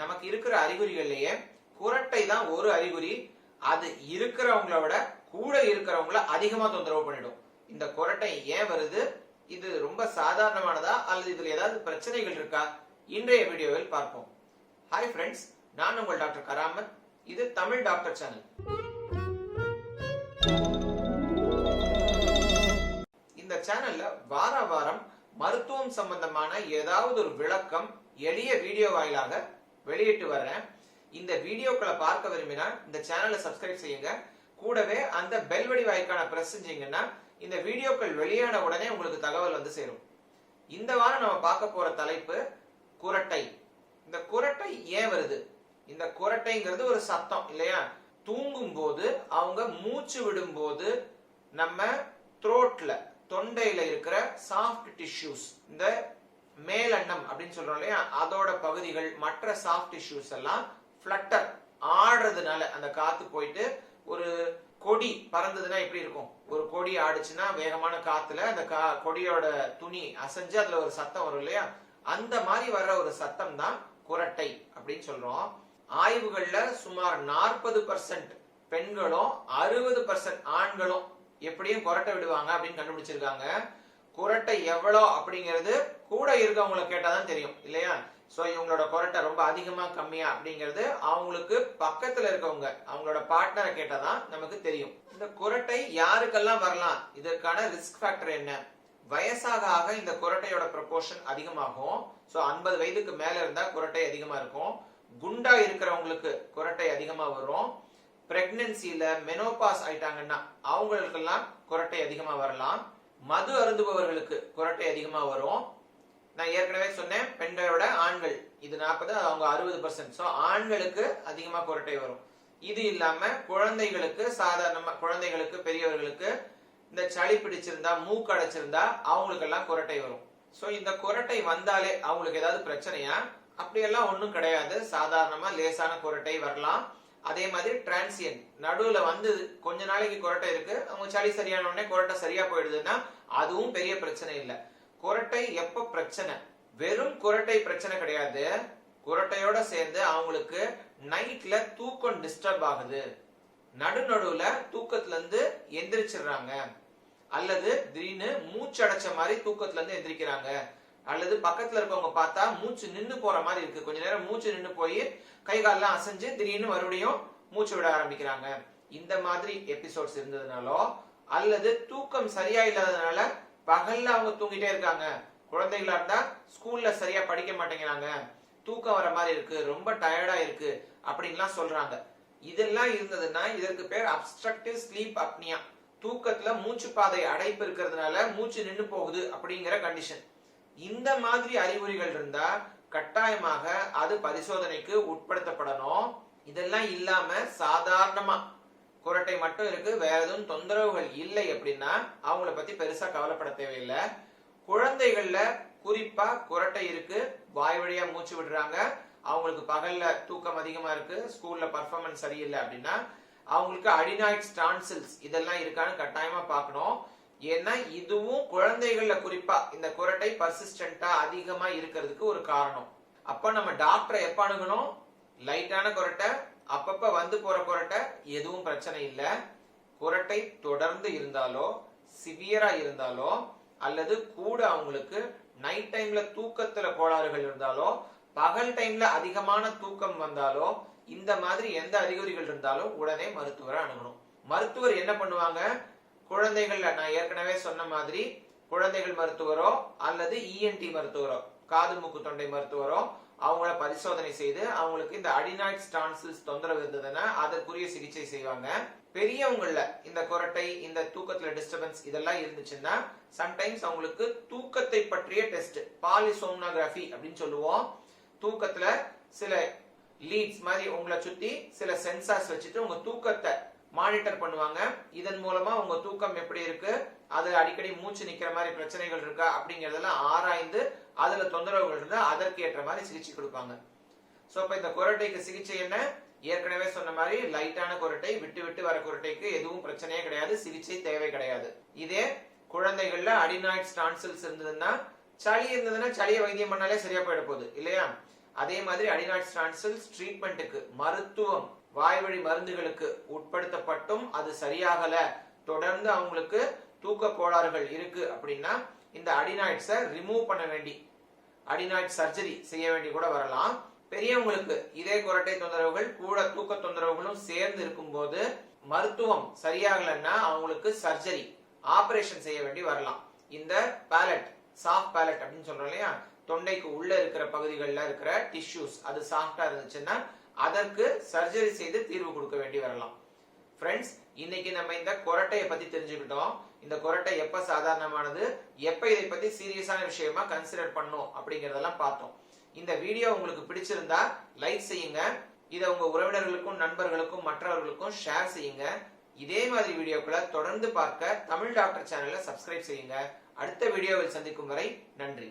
நமக்கு இருக்கிற அறிகுறிகள்லயே குரட்டை தான் ஒரு அறிகுறி. அது இருக்கிறவங்கள விட கூட இருக்கிறவங்கள அதிகமா தொந்தரவு பண்ணிடும். இந்த குரட்டை ஏன் வருது, இது ரொம்ப சாதாரணமானதா அல்லது இதுல ஏதாவது பிரச்சனைகள் இருக்கா, இன்றைய வீடியோவில் பார்ப்போம். ஹாய் ஃப்ரெண்ட்ஸ், நான் உங்கள் டாக்டர் கராமத். இது தமிழ் டாக்டர் சேனல். இந்த சேனல்ல வார வாரம் மருத்துவம் சம்பந்தமான ஏதாவது ஒரு விளக்கம் எளிய வீடியோ வாயிலாக வெளியிட்டு வர்றேன். இந்த வீடியோக்களை பார்க்க விரும்பினா இந்த சேனலை சப்ஸ்கிரைப் செய்யுங்க. கூடவே அந்த பெல் வடிவ ஐகானை பிரஸ் செஞ்சீங்கன்னா இந்த வீடியோக்கள் வெளியான உடனே உங்களுக்கு தகவல் வந்து சேரும். இந்த வாரம் நம்ம பார்க்க போற தலைப்பு குரட்டை. இந்த குரட்டை ஏன் வருது? இந்த குரட்டைங்கிறது ஒரு சத்தம் இல்லையா? தூங்கும் போது அவங்க மூச்சு விடும் போது நம்ம த்ரோட்ல, தொண்டையில இருக்கிற சாஃப்ட் டிஷ்யூஸ், இந்த மேலண்ணம் அப்படின்னு சொல்றோம் இல்லையா, அதோட பகுதிகள், மற்ற சாஃப்ட் டிஷ்யூஸ் எல்லாம் ஃபிளட்டர் ஆடுறதுனால, அந்த காத்து போயிட்டு ஒரு கொடி பறந்ததுன்னா எப்படி இருக்கும்? ஒரு கொடி ஆடுச்சுன்னா வேகமான காத்துல அந்த கொடியோட துணி அசைஞ்சு அதுல ஒரு சத்தம் வரும் இல்லையா? அந்த மாதிரி வர்ற ஒரு சத்தம் தான் குரட்டை அப்படின்னு சொல்றோம். ஆய்வுகள்ல சுமார் 40% பெண்களும் 60% ஆண்களும் எப்படியும் குரட்டை விடுவாங்க அப்படின்னு கண்டுபிடிச்சிருக்காங்க. குரட்டை எவ்வளோ அப்படிங்கிறது கூட இருக்கவங்களை கேட்டாதான் தெரியும் இல்லையா? சோ இவங்களோட குரட்டை ரொம்ப அதிகமா கம்மியா அப்படிங்கிறது அவங்களுக்கு பக்கத்துல இருக்கவங்க, அவங்களோட பார்ட்னரை கேட்டாதான் நமக்கு தெரியும். இந்த குரட்டை யாருக்கெல்லாம் வரலாம், இதற்கான ரிஸ்க் ஃபேக்டர் என்ன? வயசாக ஆக இந்த குரட்டையோட ப்ரொபோர்ஷன் அதிகமாகும். சோ 50 வயதுக்கு மேல இருந்தா குரட்டை அதிகமா இருக்கும். குண்டா இருக்கிறவங்களுக்கு குரட்டை அதிகமா வரும். பிரெக்னன்சில மெனோபாஸ் ஆயிட்டாங்கன்னா அவங்களுக்கெல்லாம் குரட்டை அதிகமா வரலாம். மது அருந்துபவர்களுக்கு குரட்டை அதிகமா வரும். நான் ஏற்கனவே சொன்னேன், பெண்களோட ஆண்கள் இது 40, அவங்க 60%. சோ ஆண்களுக்கு அதிகமா குரட்டை வரும். இது இல்லாம குழந்தைகளுக்கு, சாதாரணமா குழந்தைகளுக்கு, பெரியவர்களுக்கு இந்த சளி பிடிச்சிருந்தா, மூக்கு அடைச்சிருந்தா அவங்களுக்கெல்லாம் குரட்டை வரும். சோ இந்த குரட்டை வந்தாலே அவங்களுக்கு ஏதாவது பிரச்சனையா? அப்படியெல்லாம் ஒண்ணும் கிடையாது. சாதாரணமா லேசான குரட்டை வரலாம். அதே மாதிரி டிரான்சியன்ட், நடுவுல வந்து கொஞ்ச நாளைக்கு குரட்டை இருக்கு, அவங்க சளி சரியான உடனே குரட்டை சரியா போயிடுதுன்னா அதுவும் பெரிய பிரச்சனை இல்ல. குரட்டை எப்ப பிரச்சனை? வெறும் குரட்டை பிரச்சனை கிடையாது. குரட்டையோட சேர்ந்து அவங்களுக்கு நைட்ல தூக்கம் டிஸ்டர்ப் ஆகுது, நடுநடுவுல தூக்கத்துல இருந்து எந்திரிச்சிடுறாங்க, அல்லது திடீர்னு மூச்சு அடைச்ச மாதிரி தூக்கத்துல இருந்து எந்திரிக்கிறாங்க, அல்லது பக்கத்துல இருக்கவங்க பார்த்தா மூச்சு நின்னு போற மாதிரி இருக்கு, கொஞ்ச நேரம் மூச்சு நின்னு போய் கை காலெல்லாம் அசைஞ்சு திடீர்னு மறுபடியும் மூச்சு விட ஆரம்பிக்கிறாங்க. இந்த மாதிரி எபிசோட்ஸ் இருந்ததுனாலோ, அல்லது தூக்கம் சரியா இல்லாததுனால பகல்ல அவங்க தூங்கிட்டே இருக்காங்க, குழந்தைகளா இருந்தா ஸ்கூல்ல சரியா படிக்க மாட்டேங்கிறாங்க, தூக்கம் வர மாதிரி இருக்கு, ரொம்ப டயர்டா இருக்கு அப்படின்லாம் சொல்றாங்க. இதெல்லாம் இருந்ததுன்னா இதற்கு பேர் அப்ஸ்ட்ரக்டிவ் ஸ்லீப் அப்னியா. தூக்கத்துல மூச்சு பாதை அடைப்பு இருக்கிறதுனால மூச்சு நின்னு போகுது அப்படிங்கிற கண்டிஷன். இந்த மாதிரி அறிகுறிகள் இருந்தா கட்டாயமாக அது பரிசோதனைக்கு உட்படுத்தப்படணும். இதெல்லாம் இல்லாம சாதாரணமா குரட்டை மட்டும் இருக்கு, வேற எதுவும் தொந்தரவுகள் இல்லை அப்படின்னா அவங்கள பத்தி பெருசா கவலைப்பட தேவையில்லை. குழந்தைகள்ல குறிப்பா குரட்டை இருக்கு, வாய் வழியா மூச்சு விடுறாங்க, அவங்களுக்கு பகல்ல தூக்கம் அதிகமா இருக்கு, ஸ்கூல்ல பர்ஃபார்மன்ஸ் சரியில்லை அப்படின்னா அவங்களுக்கு அடினாய்ட் டான்சில்ஸ் இதெல்லாம் இருக்கான்னு கட்டாயமா பார்க்கணும். ஏன்னா இதுவும் குழந்தைகள்ல குறிப்பா இந்த குரட்டை பர்சிஸ்டன்டா அதிகமா இருக்கிறதுக்கு ஒரு காரணம். அப்ப நம்ம டாக்டரை எப்ப அணுகணும்? லைட்டான குரட்டை, அப்பப்ப வந்து போற குரட்டை, எதுவும் பிரச்சனை இல்ல. குரட்டை தொடர்ந்து இருந்தாலோ, சிவியரா இருந்தாலோ, அல்லது கூட அவங்களுக்கு நைட் டைம்ல தூக்கத்துல கோளாறுகள் இருந்தாலோ, பகல் டைம்ல அதிகமான தூக்கம் வந்தாலோ, இந்த மாதிரி எந்த அறிகுறிகள் இருந்தாலும் உடனே மருத்துவரை அணுகணும். மருத்துவர் என்ன பண்ணுவாங்க? குழந்தைகள்ல நான் ஏற்கனவே சொன்ன மாதிரி குழந்தைகள் மருத்துவரோ அல்லது இஎன்டி மருத்துவரோ, காது மூக்கு தொண்டை மருத்துவரோ அவங்கள பரிசோதனை செய்து அவங்களுக்கு இந்த அடினாய்ட் டான்சில்ஸ் தொந்தரவு இருந்ததுன்னா அதற்குரிய சிகிச்சை செய்வாங்க. பெரியவங்கள இந்த குரட்டை, இந்த தூக்கத்துல டிஸ்டர்பன்ஸ் இதெல்லாம் இருந்துச்சுன்னா சம்டைம்ஸ் அவங்களுக்கு தூக்கத்தை பற்றிய டெஸ்ட், பாலிசோம்னோகிராஃபி அப்படின்னு சொல்லுவோம். தூக்கத்துல சில லீட்ஸ் மாதிரி உங்களை சுத்தி சில சென்சார்ஸ் வச்சுட்டு உங்க தூக்கத்தை மானிட்டர் பண்ணுவாங்க. இதன் மூலமா உங்க தூக்கம் எப்படி இருக்கு, அது அடிக்கடி மூச்சு நிக்கிற மாதிரி பிரச்சனைகள் இருக்கா அப்படிங்கறதெல்லாம் ஆராய்ந்து அதுல தொந்தரவுகள் இருந்தா அதற்கு ஏற்ற மாதிரி சிகிச்சை கொடுப்பாங்க. சோ இப்ப இந்த குரட்டைக்கு சிகிச்சை என்ன? ஏற்கனவே சொன்ன மாதிரி லைட்டான குரட்டை, விட்டு விட்டு வர குரட்டைக்கு எதுவும் பிரச்சனையே கிடையாது, சிகிச்சை தேவை கிடையாது. இதே குழந்தைகள்ல அடினாய்ட் டான்சில்ஸ் இருந்ததுன்னா, சளி இருந்ததுன்னா சளியை வைத்தியம் பண்ணாலே சரியா போயிட போகுது இல்லையா? அதே மாதிரி அடினாய்ட்ஸ் டான்சில்ஸ் ட்ரீட்மெண்ட்டுக்கு மருத்துவம் வாய்வழி மருந்துகளுக்கு உட்படுத்தப்பட்டும் அது சரியாகல, தொடர்ந்து அவங்களுக்கு தூக்க கோளாறுகள் இருக்கு அப்படின்னா இந்த அடினாய்ட்ஸை ரிமூவ் பண்ண வேண்டி அடினாய்ட் சர்ஜரி செய்ய வேண்டி கூட வரலாம். பெரியவங்களுக்கு இதே குரட்டை தொந்தரவுகள் கூட தூக்க தொந்தரவுகளும் சேர்ந்து இருக்கும்போது மருத்துவம் சரியாகலன்னா அவங்களுக்கு சர்ஜரி ஆபரேஷன் செய்ய வேண்டி வரலாம். இந்த பேலட் சாஃப்ட் பேலட் அப்படின்னு சொல்றோம் இல்லையா, தொண்டைக்கு உள்ள இருக்கிற பகுதிகளில் இருக்கிற டிஷ்யூஸ் அது சாஃப்டா இருந்துச்சுன்னா அதற்கு சர்ஜரி செய்து தீர்வு கொடுக்க வேண்டி வரலாம். ஃப்ரெண்ட்ஸ், இன்னைக்கு நம்ம இந்த கொரட்டையை பத்தி தெரிஞ்சுக்கிட்டோம். இந்த கொரட்டை எப்ப சாதாரணமானது, எப்ப இதை பத்தி சீரியஸான விஷயமா கன்சிடர் பண்ணும் அப்படிங்கறதெல்லாம் பார்த்தோம். இந்த வீடியோ உங்களுக்கு பிடிச்சிருந்தா லைக் செய்யுங்க, இதை உங்க உறவினர்களுக்கும் நண்பர்களுக்கும் மற்றவர்களுக்கும் ஷேர் செய்யுங்க. இதே மாதிரி வீடியோக்களை தொடர்ந்து பார்க்க தமிழ் டாக்டர் சேனலை சப்ஸ்கிரைப் செய்யுங்க. அடுத்த வீடியோவில் சந்திக்கும் வரை நன்றி.